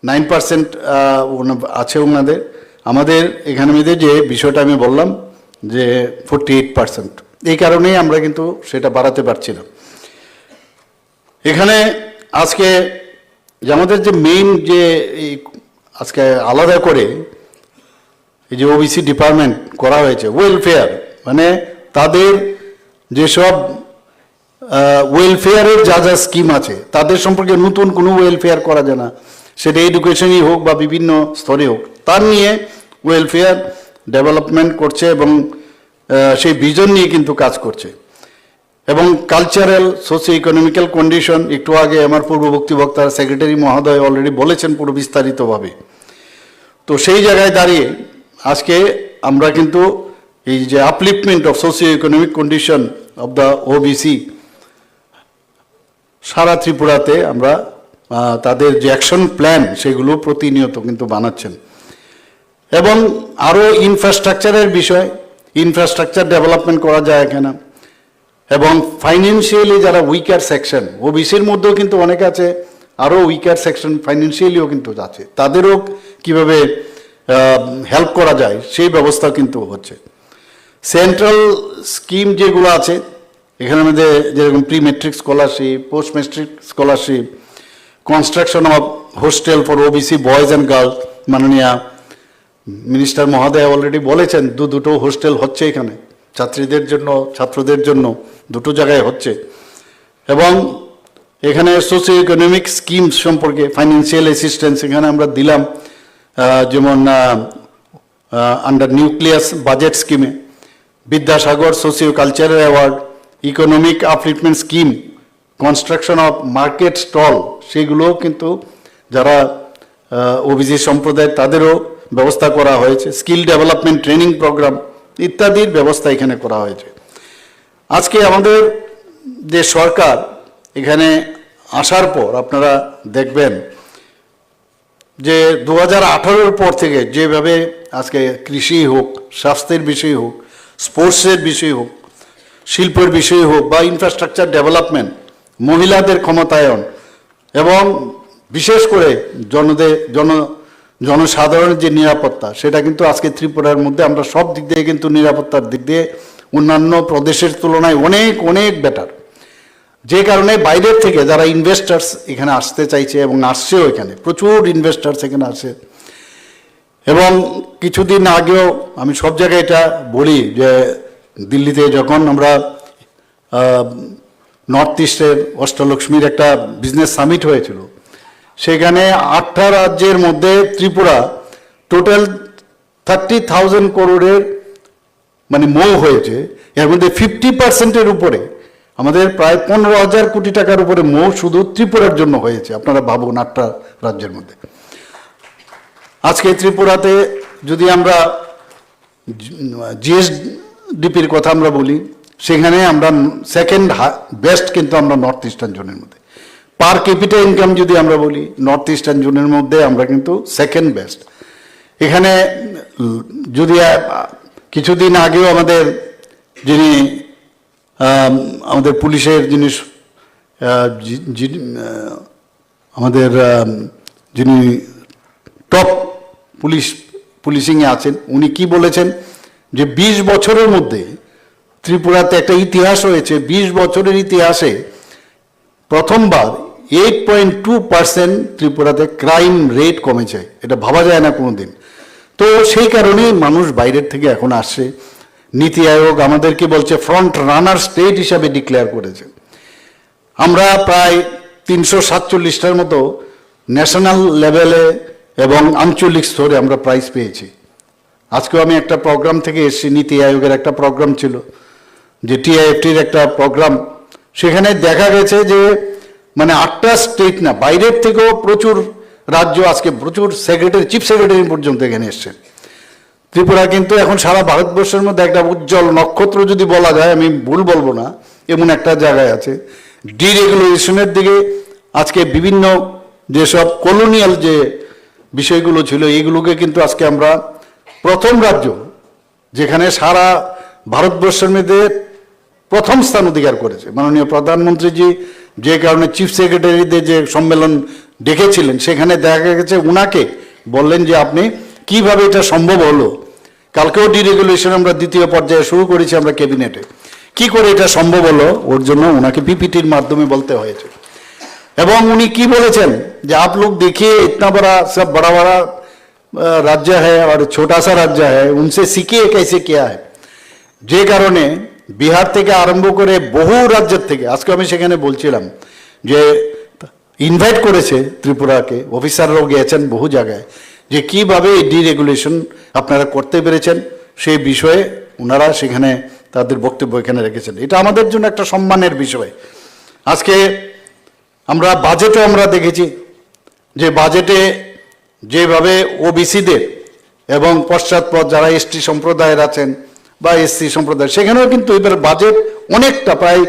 9% আছে ওনাদের। আমাদের এখানে মধ্যে যে বিষয়টা আমি বললাম যে 48%, এই কারণেই আমরা কিন্তু সেটা বাড়াতে পারছি না। এখানে আজকে যে আমাদের যে মেইন যে আজকে আলাদা করে এই যে ওবিসি ডিপার্টমেন্ট করা হয়েছে, ওয়েলফেয়ার, মানে তাদের যেসব ওয়েলফেয়ারের যা যা স্কিম আছে তাদের সম্পর্কে নতুন কোনো ওয়েলফেয়ার করা যায় না, সেটা এডুকেশনই হোক বা বিভিন্ন স্তরে হোক, তার নিয়ে ওয়েলফেয়ার ডেভেলপমেন্ট করছে এবং সেই ভিজন নিয়ে কিন্তু কাজ করছে। এবং কালচারাল সোশিও ইকোনমিক্যাল কন্ডিশন, একটু আগে আমার পূর্ববর্তী বক্তার সেক্রেটারি মহোদয় অলরেডি বলেছেন পুরো বিস্তারিতভাবে। তো সেই জায়গায় দাঁড়িয়ে আজকে আমরা কিন্তু এই যে upliftment of socio economic condition of the OBC সারা ত্রিপুরাতে আমরা তাদের যে অ্যাকশন প্ল্যান সেগুলো প্রতিনিয়ত কিন্তু বানাচ্ছেন। এবং আরও ইনফ্রাস্ট্রাকচারের বিষয়, ইনফ্রাস্ট্রাকচার ডেভেলপমেন্ট করা যায় এখানে। এবং ফাইন্যান্সিয়ালি যারা উইকার সেকশন, ওবিসির মধ্যেও কিন্তু অনেক আছে আরও উইকার সেকশন, ফাইন্যান্সিয়ালিও কিন্তু আছে, তাদেরও কিভাবে হেল্প করা যায় সেই ব্যবস্থা কিন্তু হচ্ছে। সেন্ট্রাল স্কিম যেগুলো আছে এখানে মধ্যে যেরকম pre metric scholarship, post metric scholarship, construction of hostel for OBC boys and girls, মাননীয় মিনিস্টার মহোদয় অলরেডি বলেছেন দুটো হোস্টেল হচ্ছে এখানে ছাত্রীদের জন্য, ছাত্রদের জন্য দুটো জায়গায় হচ্ছে। এবং এখানে সোশিও ইকোনমিক স্কিম সম্পর্কে ফাইন্যান্সিয়াল অ্যাসিস্ট্যান্স এখানে আমরা দিলাম, যেমন আন্ডার নিউক্লিয়াস বাজেট স্কিমে Vidyasagar socio cultural award, economic upliftment scheme, construction of market stall, সেগুলোও কিন্তু যারা ওবিসি সম্প্রদায় তাদেরও ব্যবস্থা করা হয়েছে। স্কিল ডেভেলপমেন্ট ট্রেনিং প্রোগ্রাম ইত্যাদির ব্যবস্থা এখানে করা হয়েছে। আজকে আমাদের যে সরকার এখানে আসার পর আপনারা দেখবেন যে 2018-র পর থেকে যেভাবে আজকে কৃষি হোক, স্বাস্থ্যের বিষয় হোক, স্পোর্টসের বিষয় হোক, শিল্পের বিষয় হোক বা ইনফ্রাস্ট্রাকচার ডেভেলপমেন্ট, মহিলাদের ক্ষমতায়ন এবং বিশেষ করে জনসাধারণের যে নিরাপত্তা, সেটা কিন্তু আজকে ত্রিপুরার মধ্যে আমরা সব দিক দিয়ে কিন্তু নিরাপত্তার দিক দিয়ে অন্যান্য প্রদেশের তুলনায় অনেক অনেক বেটার। যে কারণে বাইরের থেকে যারা ইনভেস্টার্স এখানে আসতে চাইছে এবং আসছেও, এখানে প্রচুর ইনভেস্টার্স এখানে আসে। এবং কিছুদিন আগেও আমি সব জায়গায় এটা বলি যে দিল্লিতে যখন আমরা নর্থ ইস্টের অষ্টলক্ষ্মীর একটা বিজনেস সামিট হয়েছিল, সেখানে 8টা রাজ্যের মধ্যে ত্রিপুরা টোটাল 30,000 করোড়ের মানে মৌ হয়েছে। এর মধ্যে 50%-এর উপরে আমাদের প্রায় 15,000 কোটি টাকার উপরে মৌ শুধু ত্রিপুরার জন্য হয়েছে। আপনারা ভাবুন, 8টা রাজ্যের মধ্যে। আজকে ত্রিপুরাতে যদি আমরা জিএসডিপির কথা আমরা বলি, সেখানে আমরা সেকেন্ড বেস্ট কিন্তু আমরা নর্থ ইস্টার্ন জোনের মধ্যে। পার ক্যাপিটা ইনকাম যদি আমরা বলি, নর্থ ইস্টার্ন জোনের মধ্যে আমরা কিন্তু সেকেন্ড বেস্ট। এখানে যদি কিছুদিন আগেও আমাদের যিনি আমাদের পুলিশের যিনি আমাদের যিনি টপ পুলিশিংয়ে আছেন, উনি কি বলেছেন যে 20 বছরের মধ্যে ত্রিপুরাতে একটা ইতিহাস হয়েছে, 20 বছরের ইতিহাসে প্রথমবার 8.2% ত্রিপুরাতে ক্রাইম রেট কমেছে। এটা ভাবা যায় না কোনো দিন। তো সেই কারণেই মানুষ বাইরের থেকে এখন আসছে। নীতি আয়োগ আমাদেরকে বলছে ফ্রন্ট রানার স্টেট হিসাবে ডিক্লেয়ার করেছে। আমরা প্রায় 347টার মতো ন্যাশনাল লেভেলে এবং আঞ্চলিক স্তরে আমরা প্রাইজ পেয়েছি। আজকেও আমি একটা প্রোগ্রাম থেকে এসেছি, নীতি আয়োগের একটা প্রোগ্রাম ছিল, যে টিআইএফটির একটা প্রোগ্রাম। সেখানে দেখা গেছে যে মানে 8টা স্টেট না, বাইরের থেকেও প্রচুর রাজ্য, আজকে প্রচুর সেক্রেটারি, চিফ সেক্রেটারি পর্যন্ত এখানে এসছেন। ত্রিপুরা কিন্তু এখন সারা ভারতবর্ষের মধ্যে একটা উজ্জ্বল নক্ষত্র যদি বলা যায়, আমি ভুল বলবো না, এমন একটা জায়গায় আছে। ডিরেগুলেশনের দিকে আজকে বিভিন্ন যেসব কলোনিয়াল যে বিষয়গুলো ছিল, এইগুলোকে কিন্তু আজকে আমরা প্রথম রাজ্য, যেখানে সারা ভারতবর্ষের মধ্যে প্রথম স্থান অধিকার করেছে মাননীয় প্রধানমন্ত্রীজি, যে কারণে চিফ সেক্রেটারিদের যে সম্মেলন ডেকেছিলেন, সেখানে দেখা গেছে উনাকে বললেন যে আপনি কিভাবে এটা সম্ভব হলো। কালকেও ডিরেগুলেশন আমরা দ্বিতীয় পর্যায়ে শুরু করেছি আমরা ক্যাবিনেটে, কি করে এটা সম্ভব হলো ওর জন্য উনাকে পিপিটির মাধ্যমে বলতে হয়েছে। এবং উনি কি বলেছেন যে आप लोग देखिए इतना बड़ा सब बड़ा बड़ा राज्य है और छोटा सा राज्य है, उनसे सीखिए कैसे किया है। যে কারণে বিহার থেকে আরম্ভ করে বহু রাজ্যের থেকে, আজকে আমি সেখানে বলছিলাম যে ইনভাইট করেছে ত্রিপুরাকে, অফিসাররাও গিয়েছেন বহু জায়গায়, যে কিভাবে এই ডিরেগুলেশন আপনারা করতে পেরেছেন সেই বিষয়ে ওনারা সেখানে তাদের বক্তব্য এখানে রেখেছেন। এটা আমাদের জন্য একটা সম্মানের বিষয়। আজকে আমরা বাজেটও আমরা দেখেছি যে বাজেটে যেভাবে ওবিসিদের এবং পশ্চাৎপদ যারা এসটি সম্প্রদায়ের আছেন বা এসসি সম্প্রদায়, সেখানেও কিন্তু এবার বাজেট অনেকটা প্রায়